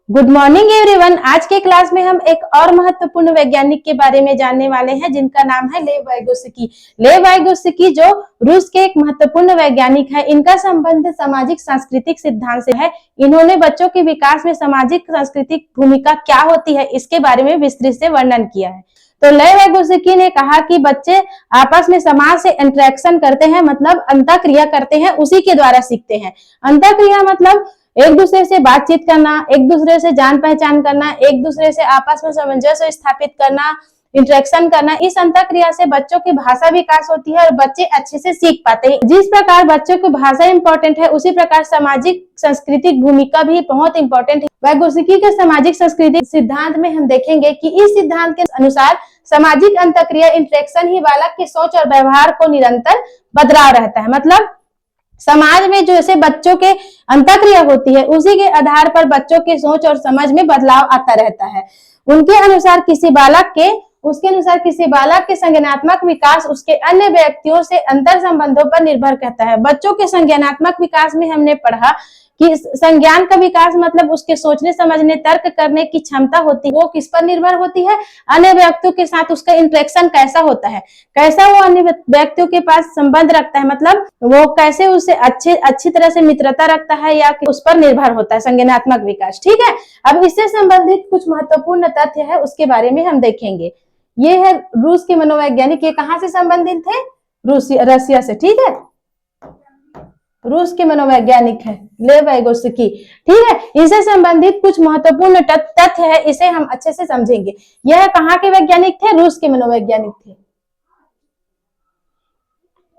Good morning everyone. आज के class में हम एक और महत्वपूर्ण वैज्ञानिक के बारे में जानने वाले हैं जिनका नाम है लेव वाइगोत्स्की। लेव वाइगोत्स्की जो रूस के एक महत्वपूर्ण वैज्ञानिक है, इनका संबंध सामाजिक सांस्कृतिक सिद्धांत से है। इन्होंने बच्चों के विकास में सामाजिक सांस्कृतिक भूमिका क्या होती है इसके बारे में विस्तृत से वर्णन किया है। तो लेव वाइगोत्स्की ने कहा कि बच्चे आपस में समाज से इंटरेक्शन करते हैं, मतलब अंतःक्रिया करते हैं, उसी के द्वारा सीखते हैं। अंतःक्रिया मतलब एक दूसरे से बातचीत करना, एक दूसरे से जान पहचान करना, एक दूसरे से आपस में सामंजस्य स्थापित करना, इंटरेक्शन करना। इस अंतःक्रिया से बच्चों की भाषा विकास होती है और बच्चे अच्छे से सीख पाते हैं। जिस प्रकार बच्चों की भाषा इंपॉर्टेंट है, उसी प्रकार सामाजिक सांस्कृतिक भूमिका भी बहुत इंपॉर्टेंट है। वाइगोत्स्की के सामाजिक सांस्कृतिक सिद्धांत में हम देखेंगे कि इस सिद्धांत के अनुसार सामाजिक अंतःक्रिया इंटरेक्शन ही बालक की सोच और व्यवहार को निरंतर बदलाव रहता है। मतलब समाज में जैसे बच्चों के अंतःक्रिया होती है, उसी के आधार पर बच्चों के सोच और समझ में बदलाव आता रहता है। उनके अनुसार किसी बालक के संज्ञानात्मक विकास उसके अन्य व्यक्तियों से अंतर संबंधों पर निर्भर करता है। बच्चों के संज्ञानात्मक विकास में हमने पढ़ा कि संज्ञान का विकास मतलब उसके सोचने समझने तर्क करने की क्षमता होती है, वो किस पर निर्भर होती है? अन्य व्यक्तियों के साथ उसका इंटरेक्शन कैसा होता है, कैसा वो अन्य व्यक्तियों के पास संबंध रखता है, मतलब वो कैसे उससे अच्छी तरह से मित्रता रखता है या उस पर निर्भर होता है संज्ञानात्मक विकास। ठीक है, अब इससे संबंधित कुछ महत्वपूर्ण तथ्य है, उसके बारे में हम देखेंगे। ये है रूस के मनोवैज्ञानिक, ये कहाँ से संबंधित थे? रसिया से। ठीक है, रूस के मनोवैज्ञानिक है लेव वाइगोत्स्की। ठीक है, इनसे संबंधित कुछ महत्वपूर्ण तथ्य है, इसे हम अच्छे से समझेंगे। यह कहाँ के वैज्ञानिक थे? रूस के मनोवैज्ञानिक थे।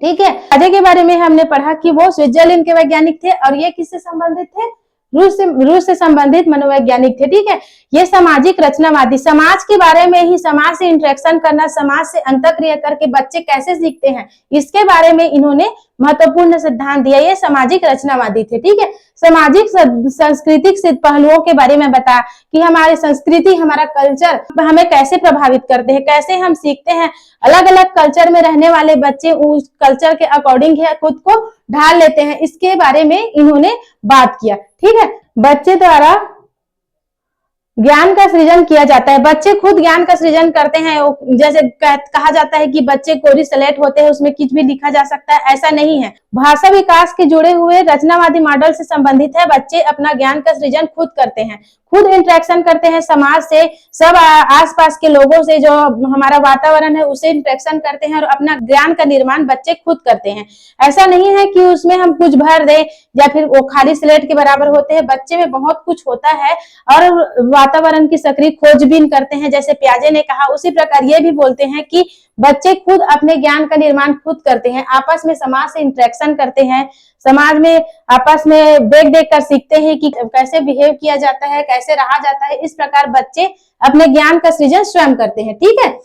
ठीक है, राजे के बारे में हमने पढ़ा कि वो स्विट्जरलैंड के वैज्ञानिक थे और ये किससे संबंधित थे? रूस से संबंधित मनोवैज्ञानिक थे। ठीक है, ये सामाजिक रचनावादी, समाज के बारे में ही, समाज से इंटरेक्शन करना, समाज से अंतःक्रिया करके बच्चे कैसे सीखते हैं, इसके बारे में इन्होंने महत्वपूर्ण सिद्धांत दिया। ये सामाजिक रचनावादी थे। ठीक है, सामाजिक सांस्कृतिक पहलुओं के बारे में बता कि हमारी संस्कृति, हमारा कल्चर हमें कैसे प्रभावित करते हैं, कैसे हम सीखते हैं। अलग अलग कल्चर में रहने वाले बच्चे उस कल्चर के अकॉर्डिंग है खुद को ढाल लेते हैं, इसके बारे में इन्होंने बात किया। ठीक है, बच्चे द्वारा ज्ञान का सृजन किया जाता है, बच्चे खुद ज्ञान का सृजन करते हैं। जैसे कहा जाता है कि बच्चे कोरी स्लेट होते हैं, उसमें कुछ भी लिखा जा सकता है, ऐसा नहीं है। भाषा विकास के जुड़े हुए रचनावादी मॉडल से संबंधित है। बच्चे अपना ज्ञान का सृजन खुद करते हैं, खुद इंटरेक्शन करते हैं समाज से, सब आसपास के लोगों से, जो हमारा वातावरण है उससे इंटरेक्शन करते हैं और अपना ज्ञान का निर्माण बच्चे खुद करते हैं। ऐसा नहीं है कि उसमें हम कुछ भर दें या फिर वो खाली स्लेट के बराबर होते हैं। बच्चे में बहुत कुछ होता है और वातावरण की सक्रिय खोजबीन करते हैं, जैसे पियाजे ने कहा। उसी प्रकार ये भी बोलते हैं कि बच्चे खुद अपने ज्ञान का निर्माण खुद करते हैं, आपस में समाज से इंटरेक्शन करते हैं, समाज में आपस में देख देख कर सीखते हैं कि कैसे बिहेव किया जाता है, कैसे रहा जाता है। इस प्रकार बच्चे अपने ज्ञान का सृजन स्वयं करते हैं। ठीक है,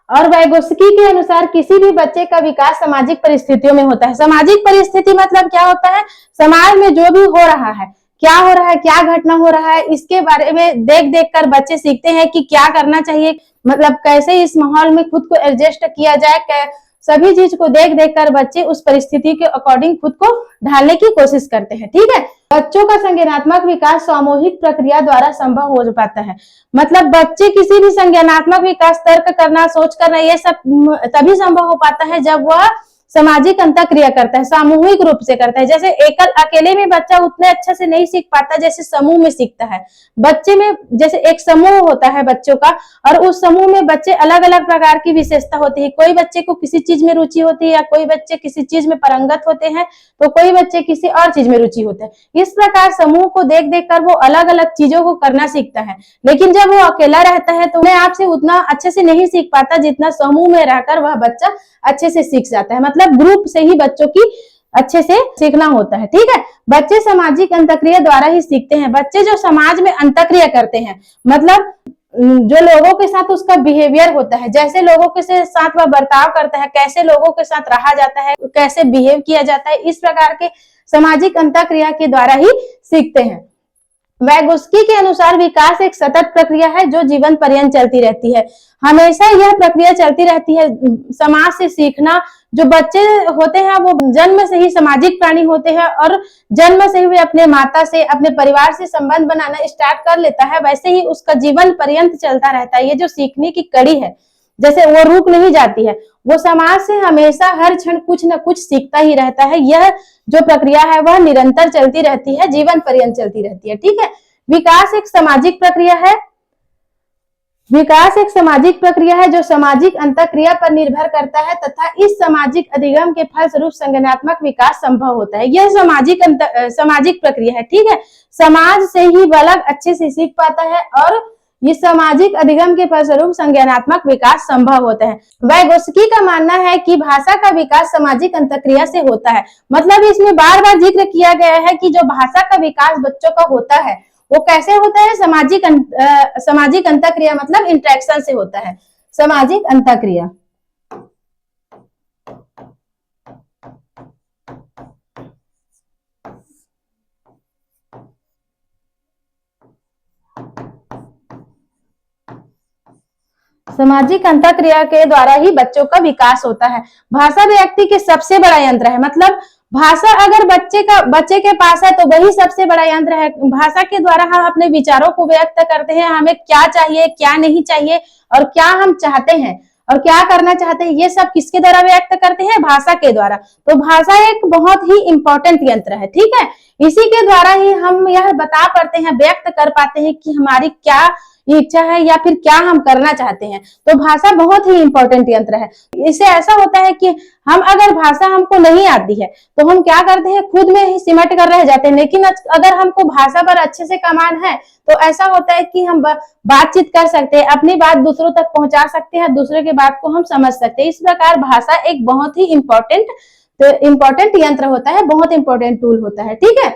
और वाइगोत्स्की के अनुसार किसी भी बच्चे का विकास सामाजिक परिस्थितियों में होता है। सामाजिक परिस्थिति मतलब क्या होता है? समाज में जो भी हो रहा है, क्या हो रहा है, क्या घटना हो रहा है, इसके बारे में देख देख कर बच्चे सीखते हैं कि क्या करना चाहिए, मतलब कैसे इस माहौल में खुद को एडजस्ट किया जाए। सभी चीज को देख देख कर बच्चे उस परिस्थिति के अकॉर्डिंग खुद को ढालने की कोशिश करते हैं। ठीक है, बच्चों का संज्ञानात्मक विकास सामूहिक प्रक्रिया द्वारा संभव हो पाता है। मतलब बच्चे किसी भी संज्ञानात्मक विकास, तर्क करना, सोच करना, ये सब तभी संभव हो पाता है जब वह सामाजिक अंतःक्रिया करता है, सामूहिक रूप से करता है। जैसे अकेले में बच्चा उतने अच्छे से नहीं सीख पाता जैसे समूह में सीखता है। बच्चे में जैसे एक समूह होता है बच्चों का, और उस समूह में बच्चे अलग अलग प्रकार की विशेषता होती है। कोई बच्चे को किसी चीज में रुचि होती है, या कोई बच्चे किसी चीज में पारंगत होते हैं, तो कोई बच्चे किसी और चीज में रुचि होते हैं। इस प्रकार समूह को देख देख कर वो अलग अलग चीजों को करना सीखता है। लेकिन जब वो अकेला रहता है तो अपने आप से उतना अच्छे से नहीं सीख पाता जितना समूह में रहकर वह बच्चा अच्छे से सीख जाता है। मतलब ग्रुप से ही बच्चों की अच्छे से सीखना होता है। ठीक है, बच्चे सामाजिक अंतःक्रिया द्वारा ही सीखते हैं। बच्चे जो समाज में अंतःक्रिया करते हैं, मतलब जो लोगों के साथ उसका बिहेवियर होता है, जैसे लोगों के साथ वह बर्ताव करता है, कैसे लोगों के साथ रहा जाता है, कैसे बिहेव किया जाता है, इस प्रकार के सामाजिक अंतःक्रिया के द्वारा ही सीखते हैं। वैगोत्स्की के अनुसार विकास एक सतत प्रक्रिया है जो जीवन पर्यंत चलती रहती है। हमेशा यह प्रक्रिया चलती रहती है। समाज से सीखना, जो बच्चे होते हैं वो जन्म से ही सामाजिक प्राणी होते हैं और जन्म से ही वे अपने माता से, अपने परिवार से संबंध बनाना स्टार्ट कर लेता है, वैसे ही उसका जीवन पर्यंत चलता रहता है। ये जो सीखने की कड़ी है, जैसे वो रुक नहीं जाती है, वो समाज से हमेशा हर क्षण कुछ न कुछ सीखता ही रहता है। यह जो प्रक्रिया है वह निरंतर चलती रहती है, जीवन पर्यंत चलती रहती है। ठीक है। विकास एक सामाजिक प्रक्रिया है। विकास एक सामाजिक प्रक्रिया है जो सामाजिक अंतःक्रिया पर निर्भर करता है तथा इस सामाजिक अधिगम के फलस्वरूप संज्ञानात्मक विकास संभव होता है। यह सामाजिक प्रक्रिया है। ठीक है। समाज से ही बालक अच्छे से सीख पाता है और ये सामाजिक अधिगम के फलस्वरूप संज्ञानात्मक विकास संभव होता है। वैगोत्स्की का मानना है कि भाषा का विकास सामाजिक अंतःक्रिया से होता है। मतलब इसमें बार बार जिक्र किया गया है कि जो भाषा का विकास बच्चों का होता है वो कैसे होता है, सामाजिक अंतःक्रिया मतलब इंटरेक्शन से होता है। सामाजिक अंतःक्रिया। सामाजिक अंतःक्रिया के द्वारा ही बच्चों का विकास होता है। भाषा व्यक्ति के सबसे बड़ा यंत्र है। मतलब भाषा अगर बच्चे के पास है तो वही सबसे बड़ा यंत्र है। भाषा के द्वारा हम अपने विचारों को व्यक्त करते हैं, हमें क्या चाहिए, क्या नहीं चाहिए और क्या हम चाहते हैं और क्या करना चाहते हैं, ये सब किसके द्वारा व्यक्त करते हैं, भाषा के द्वारा। तो भाषा एक बहुत ही इंपॉर्टेंट यंत्र है। ठीक है। इसी के द्वारा ही हम यह बता पाते हैं, व्यक्त कर पाते हैं कि हमारी क्या इच्छा है या फिर क्या हम करना चाहते हैं। तो भाषा बहुत ही इंपॉर्टेंट यंत्र है। इससे ऐसा होता है कि हम अगर भाषा हमको नहीं आती है तो हम क्या करते हैं, खुद में ही सिमट कर रह जाते हैं। लेकिन अगर हमको भाषा पर अच्छे से कमांड है तो ऐसा होता है कि हम बातचीत कर सकते हैं, अपनी बात दूसरों तक पहुंचा सकते हैं, दूसरे की बात को हम समझ सकते हैं। इस प्रकार भाषा एक बहुत ही इंपॉर्टेंट यंत्र होता है, बहुत इंपॉर्टेंट टूल होता है। ठीक है।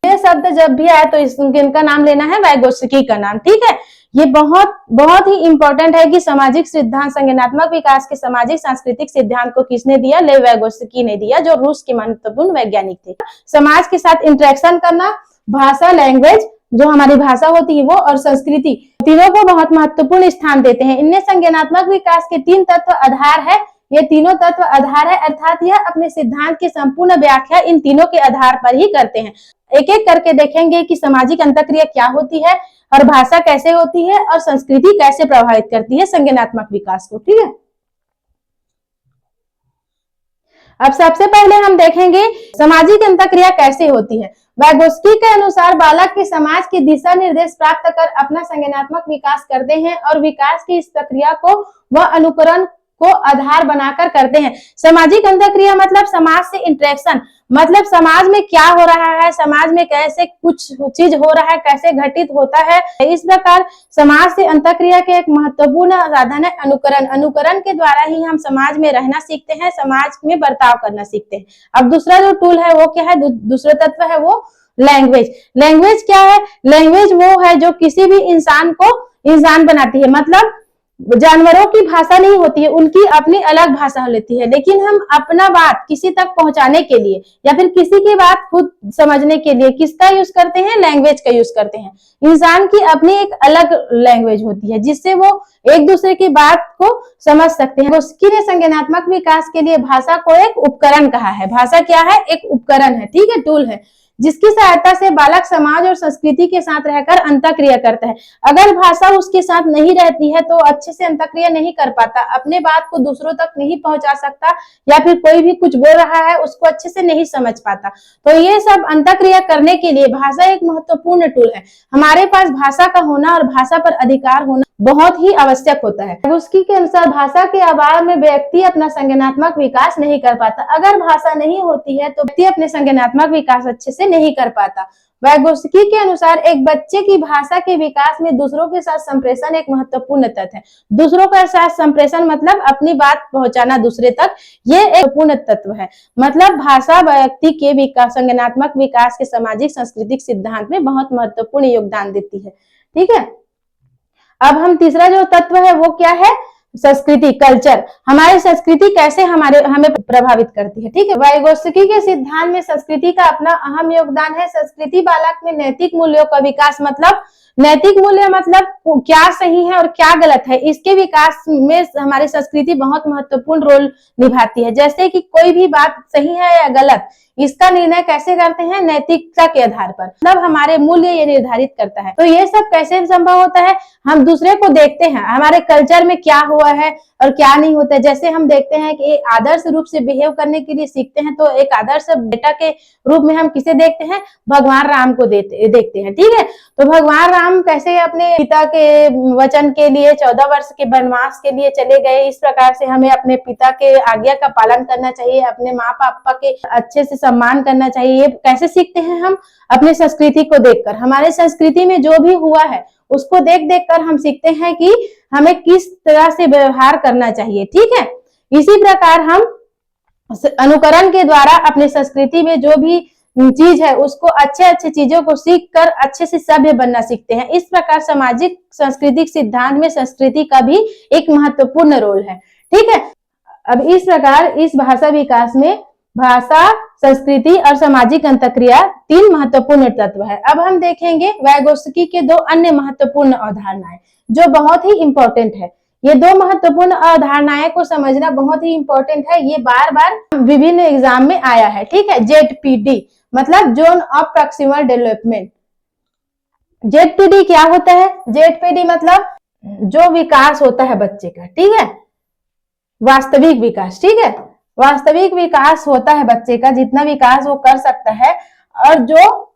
ये शब्द जब भी आए तो इनका नाम लेना है, वैगोत्स्की का नाम। ठीक है। ये बहुत ही इंपॉर्टेंट है कि सामाजिक सिद्धांत, संज्ञानात्मक विकास के सामाजिक सांस्कृतिक सिद्धांत को किसने दिया, लेव वैगोत्स्की ने दिया, जो रूस के महत्वपूर्ण वैज्ञानिक थे। समाज के साथ इंटरेक्शन करना, भाषा, लैंग्वेज, जो हमारी भाषा होती है वो, और संस्कृति, तीनों को बहुत महत्वपूर्ण स्थान देते हैं। इनमें संज्ञानात्मक विकास के 3 तत्व आधार है। ये तीनों तत्व आधार है, अर्थात यह अपने सिद्धांत की संपूर्ण व्याख्या इन तीनों के आधार पर ही करते हैं। एक एक करके देखेंगे कि सामाजिक अंतःक्रिया क्या होती है और भाषा कैसे होती है और संस्कृति कैसे प्रभावित करती है संज्ञानात्मक विकास को। ठीक है। अब सबसे पहले हम देखेंगे सामाजिक अंतःक्रिया कैसे होती है। वैगोत्स्की के अनुसार बालक के समाज के दिशा निर्देश प्राप्त कर अपना संज्ञानात्मक विकास करते हैं और विकास की इस प्रक्रिया को वह अनुकरण को आधार बनाकर करते हैं। सामाजिक अंतःक्रिया मतलब समाज से इंटरेक्शन, मतलब समाज में क्या हो रहा है, समाज में कैसे कुछ चीज हो रहा है, कैसे घटित होता है। इस प्रकार समाज से अंतःक्रिया के एक महत्वपूर्ण साधन है अनुकरण। अनुकरण के द्वारा ही हम समाज में रहना सीखते हैं, समाज में बर्ताव करना सीखते हैं। अब दूसरा जो टूल है वो क्या है, दूसरा तत्व है वो लैंग्वेज। लैंग्वेज क्या है, लैंग्वेज वो है जो किसी भी इंसान को इंसान बनाती है। मतलब जानवरों की भाषा नहीं होती है, उनकी अपनी अलग भाषा लेती है, लेकिन हम अपना बात किसी तक पहुंचाने के लिए या फिर किसी की बात खुद समझने के लिए किसका यूज करते हैं, लैंग्वेज का यूज करते हैं। इंसान की अपनी एक अलग लैंग्वेज होती है जिससे वो एक दूसरे की बात को समझ सकते हैं। उसकी ने संज्ञानात्मक विकास के लिए भाषा को एक उपकरण कहा है। भाषा क्या है, एक उपकरण है। ठीक है, टूल है, जिसकी सहायता से बालक समाज और संस्कृति के साथ रहकर अंतःक्रिया करता है। अगर भाषा उसके साथ नहीं रहती है तो अच्छे से अंतःक्रिया नहीं कर पाता, अपने बात को दूसरों तक नहीं पहुंचा सकता या फिर कोई भी कुछ बोल रहा है उसको अच्छे से नहीं समझ पाता। तो ये सब अंतःक्रिया करने के लिए भाषा एक महत्वपूर्ण टूल है। हमारे पास भाषा का होना और भाषा पर अधिकार होना बहुत ही आवश्यक होता है। वैगोत्स्की के अनुसार भाषा के अभाव में व्यक्ति अपना संज्ञानात्मक विकास नहीं कर पाता। अगर भाषा नहीं होती है तो व्यक्ति अपने संज्ञानात्मक विकास अच्छे से नहीं कर पाता। वैगोत्स्की के अनुसार एक बच्चे की भाषा के विकास में दूसरों के साथ संप्रेषण एक महत्वपूर्ण तत्व है। दूसरों के साथ संप्रेषण मतलब अपनी बात पहुंचाना दूसरे तक, ये एक पूर्ण तत्व है। मतलब भाषा व्यक्ति के विकास, संज्ञानात्मक विकास के सामाजिक सांस्कृतिक सिद्धांत में बहुत महत्वपूर्ण योगदान देती है। ठीक है। अब हम तीसरा जो तत्व है वो क्या है, संस्कृति, कल्चर, हमारी संस्कृति कैसे हमें प्रभावित करती है। ठीक है, वाइगोत्स्की के सिद्धांत में संस्कृति का अपना अहम योगदान है। संस्कृति बालक में नैतिक मूल्यों का विकास, मतलब नैतिक मूल्य मतलब क्या सही है और क्या गलत है, इसके विकास में हमारी संस्कृति बहुत महत्वपूर्ण रोल निभाती है। जैसे कि कोई भी बात सही है या गलत, इसका निर्णय कैसे करते हैं, नैतिकता के आधार पर, मतलब हमारे मूल्य ये निर्धारित करता है। तो ये सब कैसे संभव होता है, हम दूसरे को देखते हैं, हमारे कल्चर में क्या हुआ है और क्या नहीं होता है। जैसे हम देखते हैं कि आदर्श रूप से बिहेव करने के लिए सीखते हैं, तो एक आदर्श बेटा के रूप में हम किसे देखते हैं, भगवान राम को देखते हैं। ठीक है, तो भगवान राम कैसे अपने पिता के वचन के लिए 14 वर्ष के वनवास के लिए चले गए, इस प्रकार से हमें अपने पिता के आज्ञा का पालन करना चाहिए, अपने माँ पापा के अच्छे से सम्मान करना चाहिए। ये कैसे सीखते हैं हम, अपनी संस्कृति को देखकर। हमारे संस्कृति में जो भी हुआ है उसको देख देख कर हम सीखते हैं कि हमें किस तरह से व्यवहार करना चाहिए। ठीक है, इसी प्रकार हम अनुकरण के द्वारा अपनी संस्कृति में जो भी चीज है उसको अच्छे चीजों को सीख कर अच्छे से सभ्य बनना सीखते हैं। इस प्रकार सामाजिक सांस्कृतिक सिद्धांत में संस्कृति का भी एक महत्वपूर्ण रोल है। ठीक है, अब इस प्रकार इस भाषा विकास में भाषा, संस्कृति और सामाजिक अंतःक्रिया 3 महत्वपूर्ण तत्व है। अब हम देखेंगे वाइगोत्स्की के 2 अन्य महत्वपूर्ण अवधारणाएं जो बहुत ही इंपॉर्टेंट है। ये 2 महत्वपूर्ण अवधारणाएं को समझना बहुत ही इंपॉर्टेंट है, ये बार बार विभिन्न एग्जाम में आया है। ठीक है, ZPD मतलब zone of proximal development. ZPD क्या होता है, ZPD मतलब जो विकास होता है बच्चे का, ठीक है, वास्तविक विकास। ठीक है, वास्तविक विकास होता है बच्चे का, जितना विकास वो कर सकता है और जो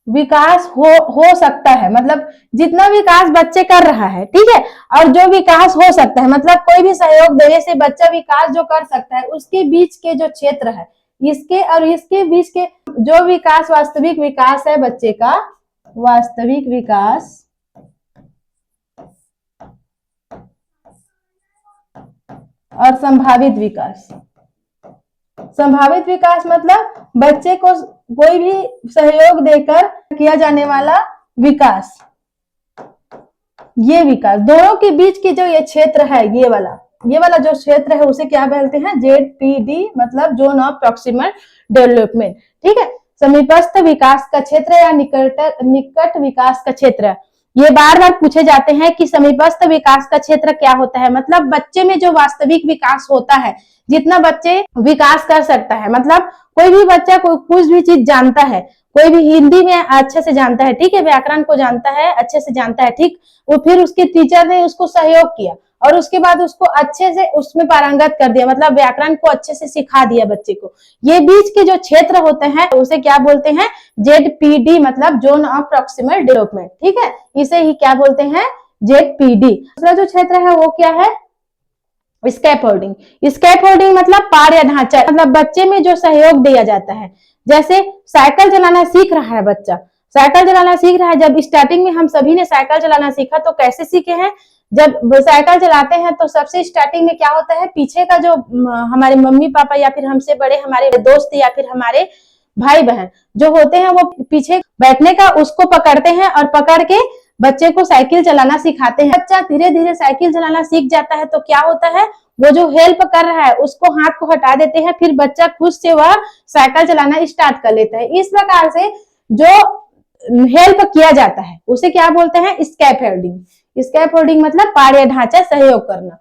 विकास हो सकता है, मतलब जितना विकास बच्चे कर रहा है। ठीक है, और जो विकास हो सकता है मतलब कोई भी सहयोग देने से बच्चा विकास जो कर सकता है, उसके बीच के जो क्षेत्र है, इसके और इसके बीच के जो विकास, वास्तविक विकास है बच्चे का, वास्तविक विकास और संभावित विकास। संभावित विकास मतलब बच्चे को कोई भी सहयोग देकर किया जाने वाला विकास, ये विकास दोनों के बीच की जो ये क्षेत्र है, ये वाला जो क्षेत्र है उसे क्या बोलते हैं, ZPD मतलब जोन ऑफ प्रॉक्सिमल डेवलपमेंट। ठीक है, समीपस्थ विकास का क्षेत्र या निकट विकास का क्षेत्र। ये बार बार पूछे जाते हैं कि समीपस्थ विकास का क्षेत्र क्या होता है, मतलब बच्चे में जो वास्तविक विकास होता है, जितना बच्चे विकास कर सकता है। मतलब कोई भी बच्चा कुछ भी चीज जानता है, कोई भी हिंदी में अच्छे से जानता है, ठीक है, व्याकरण को जानता है, अच्छे से जानता है, ठीक, वो फिर उसके टीचर ने उसको सहयोग किया और उसके बाद उसको अच्छे से उसमें पारंगत कर दिया, मतलब व्याकरण को अच्छे से सिखा दिया बच्चे को। ये बीच के जो क्षेत्र होते हैं उसे क्या बोलते हैं, ZPD मतलब जोन ऑफ प्रॉक्सिमल डेवलपमेंट। ठीक है, इसे ही क्या बोलते हैं, ZPD। दूसरा जो क्षेत्र है वो क्या है, स्कैफोल्डिंग। स्कैफोल्डिंग मतलब पार या ढांचा, मतलब बच्चे में जो सहयोग दिया जाता है। जैसे साइकिल चलाना सीख रहा है बच्चा, साइकिल चलाना सीख रहा है, जब स्टार्टिंग में हम सभी ने साइकिल चलाना सीखा तो कैसे सीखे हैं, जब साइकिल चलाते हैं तो सबसे स्टार्टिंग में क्या होता है, पीछे का जो हमारे मम्मी पापा या फिर हमसे बड़े हमारे दोस्त या फिर हमारे भाई बहन जो होते हैं, वो पीछे बैठने का उसको पकड़ते हैं और पकड़ के बच्चे को साइकिल चलाना सिखाते हैं। बच्चा धीरे धीरे साइकिल चलाना सीख जाता है तो क्या होता है, वो जो हेल्प कर रहा है उसको हाथ को हटा देते हैं, फिर बच्चा खुद से वह साइकिल चलाना स्टार्ट कर लेता है। इस प्रकार से जो हेल्प किया जाता है उसे क्या बोलते हैं, स्कैफोल्डिंग। स्कैफोल्डिंग मतलब पार या ढांचा सहयोग करना।